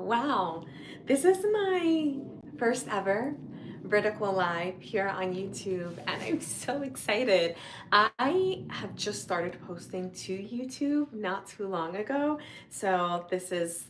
Wow. This is my first ever vertical live here on YouTube, and I'm so excited. I have just started posting to YouTube not too long ago, so this is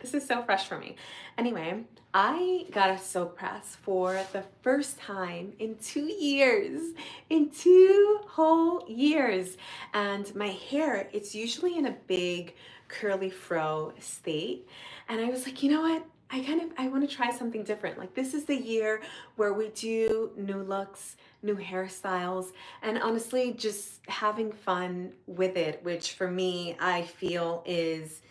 so fresh for me. Anyway, I got a silk press for the first time in 2 years, in 2 whole years. And my hair, it's usually in a big curly fro state. And I was like, you know what? I want to try something different. Like this is the year where we do new looks, new hairstyles, and honestly just having fun with it, which for me I feel is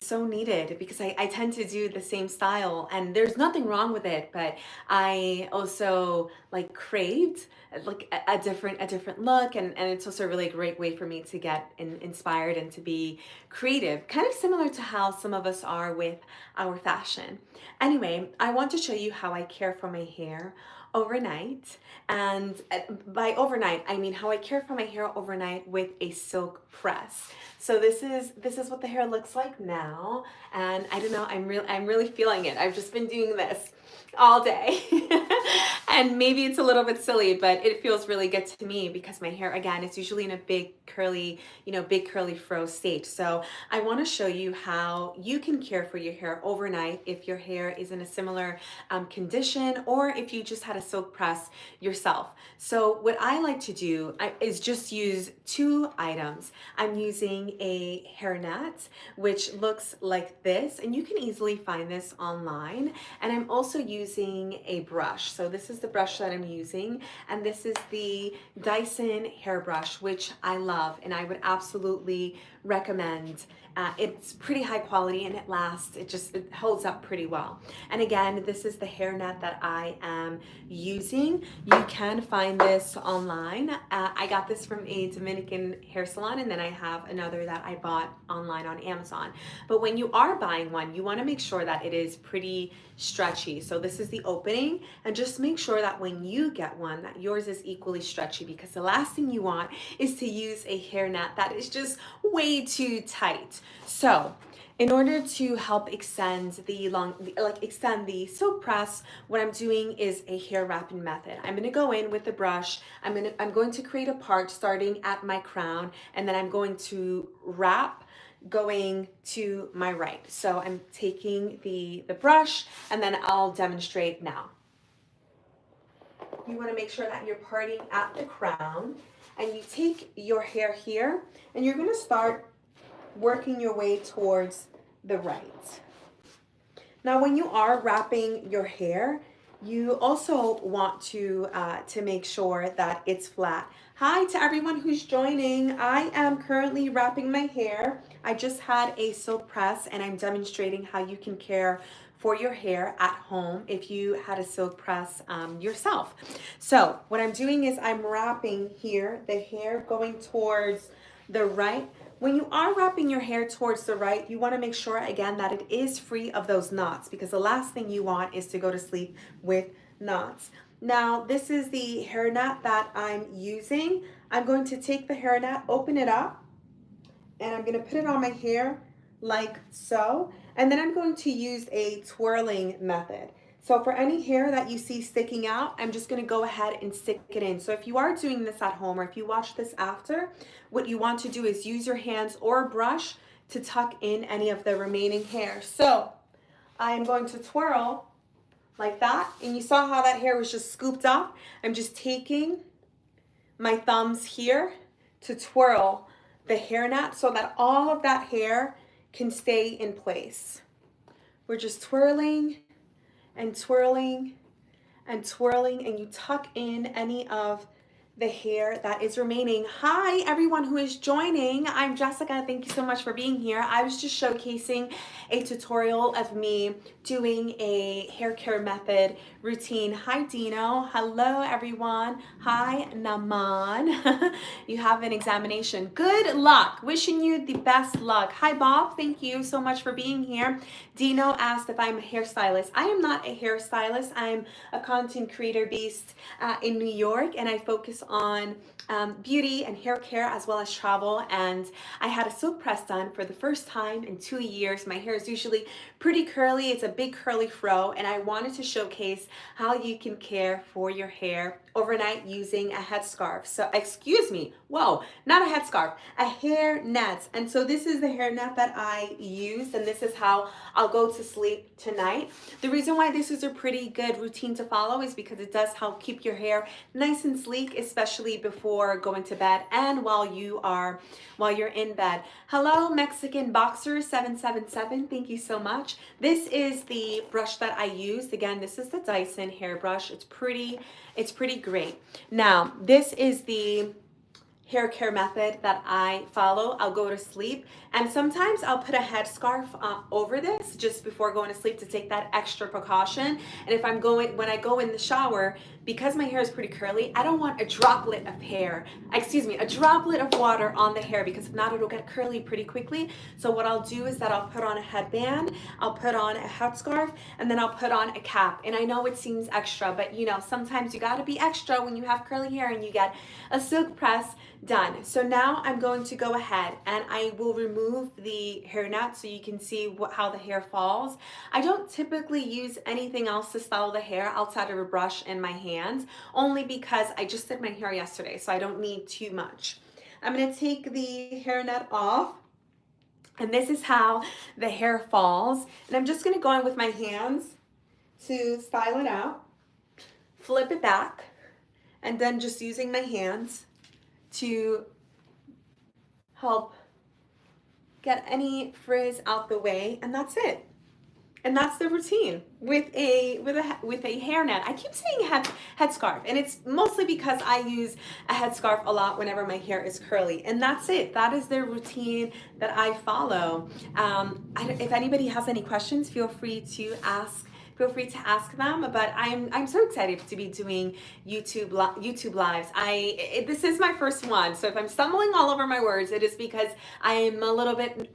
so needed because I tend to do the same style and there's nothing wrong with it, but I also like craved like a different look, and it's also a really great way for me to get inspired and to be creative, kind of similar to how some of us are with our fashion. Anyway, I want to show you how I care for my hair overnight. And by overnight, I mean how I care for my hair overnight with a silk press. So this is what the hair looks like now, and I don't know, I'm really feeling it. I've just been doing this all day. And maybe it's a little bit silly, but it feels really good to me because my hair again is usually in a big curly fro state. So I want to show you how you can care for your hair overnight if your hair is in a similar condition, or if you just had a silk press yourself. So what I like to do is just use two items. I'm using a hairnet, which looks like this, and you can easily find this online. And I'm also using a brush. So this is the brush that I'm using, and this is the Dyson hairbrush, which I love, and I would absolutely recommend. It's pretty high quality and it lasts. It holds up pretty well. And again, this is the hairnet that I am using. You can find this online. I got this from a Dominican hair salon, and then I have another that I bought online on Amazon. But when you are buying one, you want to make sure that it is pretty stretchy. So this is the opening, and just make sure that when you get one that yours is equally stretchy, because the last thing you want is to use a hairnet that is just way too tight. So in order to help extend the silk press, what I'm doing is a hair wrapping method. I'm going to go in with the brush. I'm going to create a part starting at my crown, and then I'm going to wrap going to my right. So I'm taking the brush, and then I'll demonstrate now. You want to make sure that you're parting at the crown, and you take your hair here, and you're going to start working your way towards the right. Now, when you are wrapping your hair, you also want to make sure that it's flat. Hi to everyone who's joining. I am currently wrapping my hair. I just had a silk press, and I'm demonstrating how you can care for your hair at home if you had a silk press yourself. So what I'm doing is I'm wrapping here, the hair going towards the right. When you are wrapping your hair towards the right, you want to make sure again that it is free of those knots, because the last thing you want is to go to sleep with knots. Now, this is the hairnet that I'm using. I'm going to take the hairnet, open it up, and I'm going to put it on my hair like so. And then I'm going to use a twirling method. So for any hair that you see sticking out, I'm just going to go ahead and stick it in. So if you are doing this at home, or if you watch this after, what you want to do is use your hands or a brush to tuck in any of the remaining hair. So I am going to twirl like that. And you saw how that hair was just scooped up. I'm just taking my thumbs here to twirl the hairnet so that all of that hair can stay in place. We're just twirling and twirling and twirling, and you tuck in any of the hair that is remaining. Hi everyone who is joining. I'm Jessica. Thank you so much for being here. I was just showcasing a tutorial of me doing a hair care method routine. Hi Dino. Hello everyone. Hi Naman. You have an examination. Good luck. Wishing you the best luck. Hi Bob. Thank you so much for being here. Dino asked if I'm a hairstylist. I am not a hairstylist. I'm a content creator based in New York, and I focus on beauty and hair care as well as travel, and I had a silk press done for the first time in 2 years. My hair is usually pretty curly. It's a big curly fro, and I wanted to showcase how you can care for your hair overnight using a headscarf. So excuse me, whoa, not a headscarf, a hair net. And so this is the hair net that I use, and this is how I'll go to sleep tonight. The reason why this is a pretty good routine to follow is because it does help keep your hair nice and sleek, especially before going to bed and while you're in bed. Hello, Mexican Boxer 777. Thank you so much. This is the brush that I used. Again, this is the Dyson hairbrush. It's pretty great. Now, this is the hair care method that I follow. I'll go to sleep, and sometimes I'll put a headscarf over this just before going to sleep to take that extra precaution. And if when I go in the shower, because my hair is pretty curly, I don't want a droplet of a droplet of water on the hair, because if not, it'll get curly pretty quickly. So what I'll do is that I'll put on a headband, I'll put on a headscarf, and then I'll put on a cap. And I know it seems extra, but sometimes you gotta be extra when you have curly hair and you get a silk press done. So now I'm going to go ahead and I will remove the hair net so you can see how the hair falls. I don't typically use anything else to style the hair outside of a brush and my hands, only because I just did my hair yesterday, so I don't need too much. I'm going to take the hair net off, and this is how the hair falls. And I'm just going to go in with my hands to style it out, flip it back, and then just using my hands to help get any frizz out the way, and that's it. And that's the routine with a hairnet. I keep saying headscarf, and it's mostly because I use a headscarf a lot whenever my hair is curly. And that's it. That is the routine that I follow. If anybody has any questions, feel free to ask. Feel free to ask them. But I'm so excited to be doing YouTube lives. This is my first one, so if I'm stumbling all over my words, it is because I'm a little bit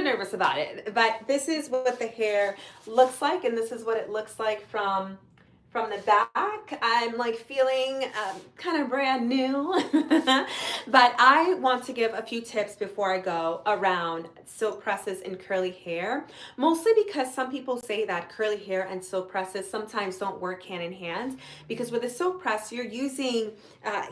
nervous about it. But this is what the hair looks like, and this is what it looks like from the back. I'm like feeling kind of brand new. But I want to give a few tips before I go around silk presses and curly hair, mostly because some people say that curly hair and silk presses sometimes don't work hand in hand, because with a silk press you're using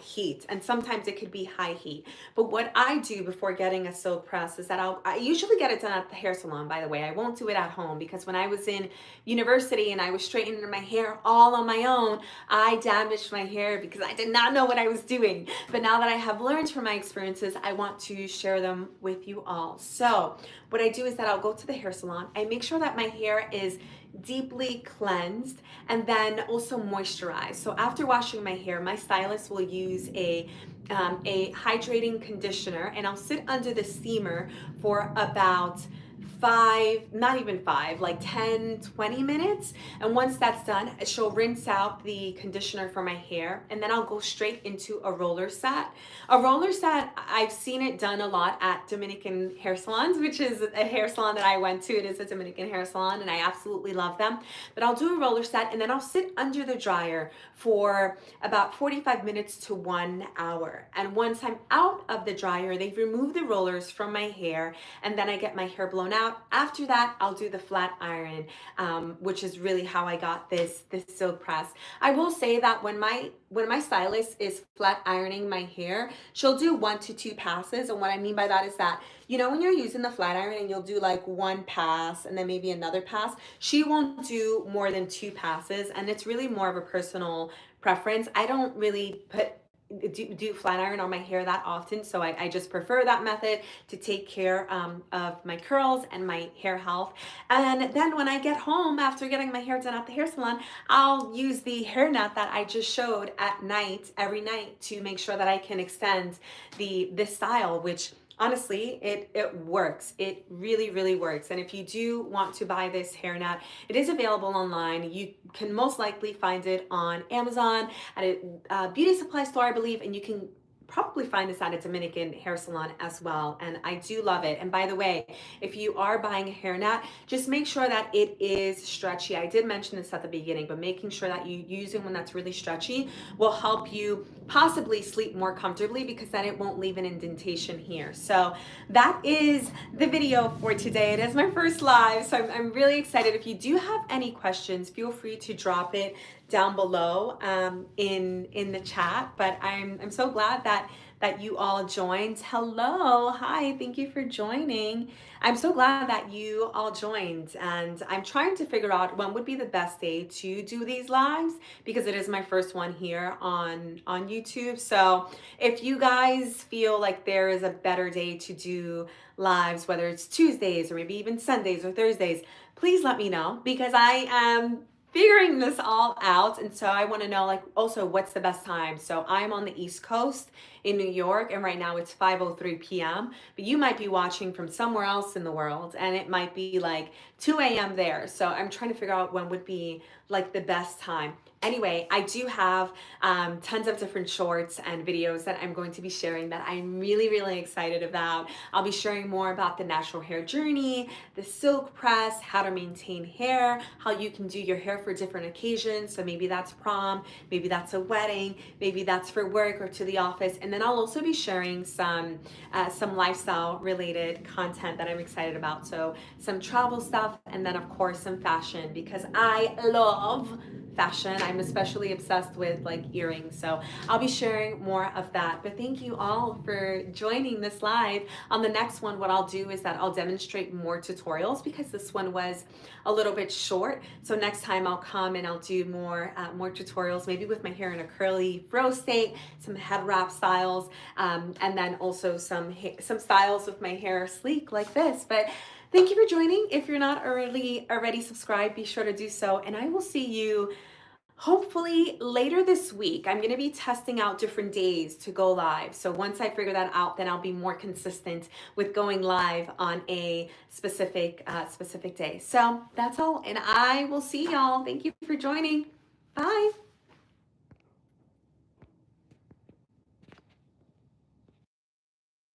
heat, and sometimes it could be high heat. But what I do before getting a silk press is that I usually get it done at the hair salon. By the way, I won't do it at home, because when I was in university and I was straightening my hair all on my own, I damaged my hair because I did not know what I was doing. But now that I have learned from my experiences, I want to share them with you all. So what I do is that I'll go to the hair salon. I make sure that my hair is deeply cleansed and then also moisturized. So after washing my hair, my stylist will use a hydrating conditioner, and I'll sit under the steamer for about not even five, like 10-20 minutes. And once that's done, she'll rinse out the conditioner for my hair, and then I'll go straight into a roller set. A roller set, I've seen it done a lot at Dominican hair salons, which is a hair salon that I went to. It is a Dominican hair salon, and I absolutely love them. But I'll do a roller set, and then I'll sit under the dryer for about 45 minutes to 1 hour. And once I'm out of the dryer, they've removed the rollers from my hair, and then I get my hair blown out. After that, I'll do the flat iron, which is really how I got this silk press. I will say that when my stylist is flat ironing my hair, she'll do 1 to 2 passes. And what I mean by that is that, when you're using the flat iron and you'll do like 1 pass and then maybe another pass, she won't do more than 2 passes. And it's really more of a personal preference. I don't really do flat iron on my hair that often, so I just prefer that method to take care of my curls and my hair health. And then when I get home after getting my hair done at the hair salon, I'll use the hair net that I just showed at night, every night, to make sure that I can extend this style, which honestly, it works. It really, really works. And if you do want to buy this hairnet, it is available online. You can most likely find it on Amazon, at a beauty supply store, I believe, and you can probably find this at a Dominican hair salon as well. And I do love it. And by the way, if you are buying a hairnet, just make sure that it is stretchy. I did mention this at the beginning, but making sure that you using one that's really stretchy will help you possibly sleep more comfortably, because then it won't leave an indentation here. So that is the video for today. It is my first live, so I'm really excited. If you do have any questions, feel free to drop it down below in the chat. But I'm so glad that you all joined. Hello, hi, thank you for joining. I'm so glad that you all joined, and I'm trying to figure out when would be the best day to do these lives, because it is my first one here on YouTube. So if you guys feel like there is a better day to do lives, whether it's Tuesdays or maybe even Sundays or Thursdays, please let me know, because I am figuring this all out. And so I want to know, like, also what's the best time. So I'm on the East Coast in New York, and right now it's 5:03 p.m. But you might be watching from somewhere else in the world, and it might be like 2 a.m. there. So I'm trying to figure out when would be like the best time. Anyway, I do have tons of different shorts and videos that I'm going to be sharing that I'm really, really excited about. I'll be sharing more about the natural hair journey, the silk press, how to maintain hair, how you can do your hair for different occasions. So maybe that's prom, maybe that's a wedding, maybe that's for work or to the office. And then I'll also be sharing some lifestyle related content that I'm excited about. So some travel stuff, and then of course some fashion, because I love fashion. I'm especially obsessed with like earrings. So I'll be sharing more of that. But thank you all for joining this live. On the next one, what I'll do is that I'll demonstrate more tutorials, because this one was a little bit short. So next time I'll come and I'll do more tutorials, maybe with my hair in a curly fro state, some head wrap styles, and then also some styles with my hair sleek like this. But thank you for joining. If you're not already subscribed, be sure to do so. And I will see you hopefully later this week. I'm going to be testing out different days to go live. So once I figure that out, then I'll be more consistent with going live on a specific day. So that's all. And I will see y'all. Thank you for joining. Bye.